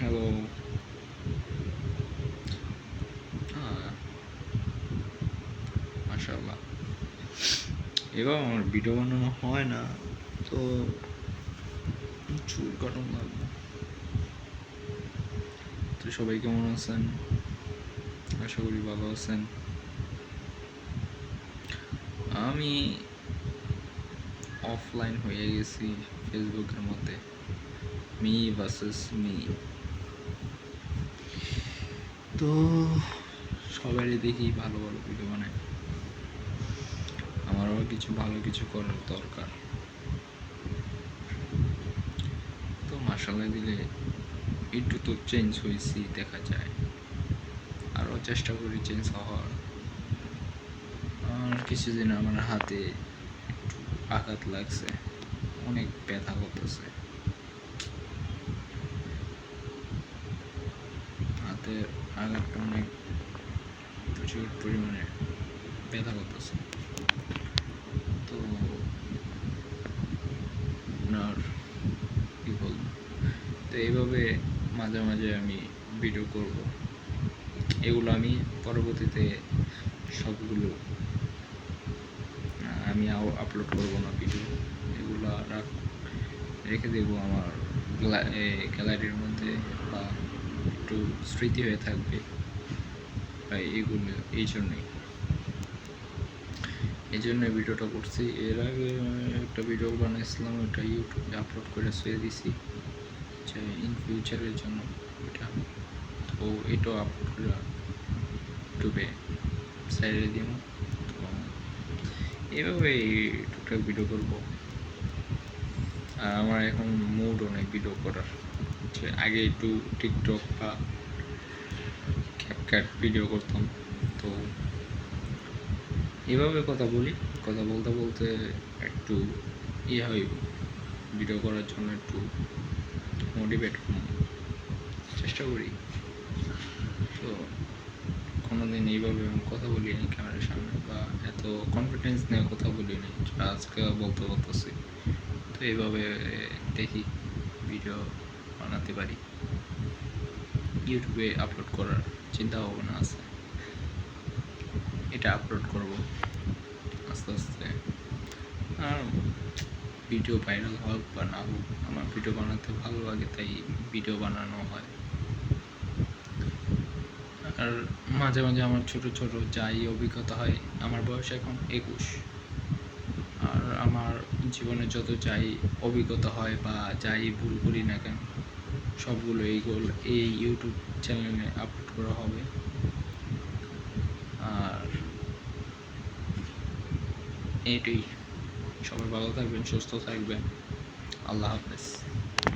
Hello. হ্যাঁ, মাশাআল্লাহ। এবার আমার ভিডিও বানানো হয় না, তো চুল কাটানো লাগবে। তো সবাই কেমন আছেন? আশা করি ভালো আছেন। আমি অফলাইন হয়ে গেছি ফেসবুকের মধ্যে, মি ভার্সেস মি। তো সবারই দেখি ভালো ভালো ভিডিও বানায়, আমারও ভালো কিছু করার দরকার। তো মাশাআল্লাহ দিলে একটু তো চেঞ্জ হয়েছি দেখা যায়, আরও চেষ্টা করি চেঞ্জ হওয়ার। আর কিছুদিন আমার হাতে একটু আঘাত লাগছে, অনেক ব্যথা করতেছে, হাতের আঘাতটা অনেক প্রচুর পরিমাণে ব্যথা করতেছে। তো আপনার কি বলবো, তো এইভাবে মাঝে মাঝে আমি ভিডিও করব, এগুলো আমি পরবর্তীতে সবগুলো আমি আপলোড করব না ভিডিও, এগুলো রেখে দেবো আমার গ্যালারির মধ্যে, বা একটু স্মৃতি হয়ে থাকবে। এগুলো এই জন্যই ভিডিওটা করছি। এর আগে একটা ভিডিও বানিয়েছিলাম, ওটা ইউটিউবে আপলোড করে ছেড়ে দিছি, যে ইন ফিউচারের জন্য এটা। তো এটাও আপলোড করে ইউটিউবে ছেড়ে দিব। তো এভাবে টুকটাক ভিডিও করবো। আর আমার এখন মুডও নেই ভিডিও করার, যে আগে একটু টিকটক বা ক্যাপকাট ভিডিও করতাম। তো এভাবে কথা বলতে বলতে একটু হয়, ভিডিও করার জন্য একটু মোটিভেট চেষ্টা করি। তো কোনোদিন এইভাবে কথা বলিনি ক্যামেরার সামনে, বা এত কনফিডেন্স নিয়ে কথা বলিনি, আজকে বলতেছি। তো এইভাবে দেখি ভিডিও বানাতে পারি, ইউটিউবে আপলোড করার চিন্তা ভাবনা আছে। এটা আপলোড করব আস্তে আস্তে। আর ভিডিও ভাইরাল হোক বা না হোক, আমার ভিডিও বানাতে ভালো লাগে, তাই ভিডিও বানানো হয়। আর মাঝে মাঝে আমার ছোট ছোট যাই অভিজ্ঞতা হয়, আমার বয়স এখন 21, আর আমার জীবনে যত যাই অভিজ্ঞতা হয় বা যাই ভুল করি না কেন, সবগুলো এই ইউটিউব চ্যানেলে আপলোড করা হবে। আর এটাই, সবাই ভালো থাকবেন, সুস্থ থাকবেন। আল্লাহ হাফেজ।